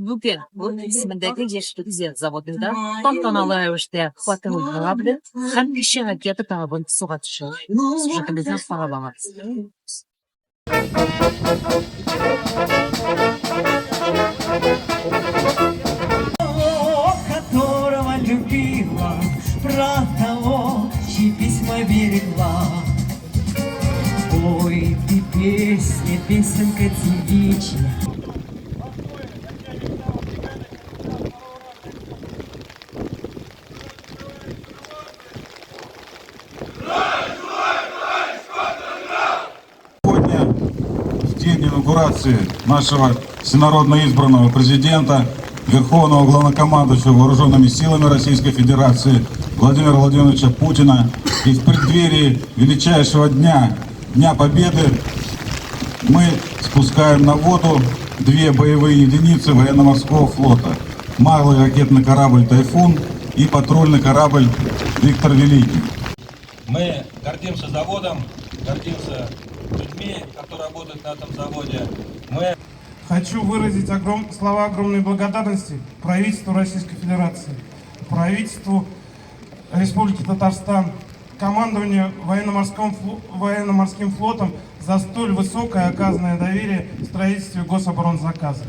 Bugün bu ismindeki Yeşilyurt zavodunda tantanalı rəvişdə xatim olunabilir. Hem kişi hareketi tarafından suğa düşür. Süjetimizden sağlamak. Которого любила, про того, чьи письма берегла. Ой, ты песня, песенка девичья. Сегодня, в день инаугурации нашего всенародно избранного президента, Верховного Главнокомандующего Вооруженными силами Российской Федерации Владимира Владимировича Путина, и в преддверии величайшего дня, Дня Победы, мы спускаем на воду две боевые единицы военно-морского флота. Малый ракетный корабль «Тайфун» и патрульный корабль «Виктор Великий». Мы гордимся заводом, гордимся людьми, которые работают на этом заводе. Хочу выразить слова огромной благодарности правительству Российской Федерации, правительству Республики Татарстан, командованию военно-морским флотом за столь высокое оказанное доверие в строительстве гособоронзаказа.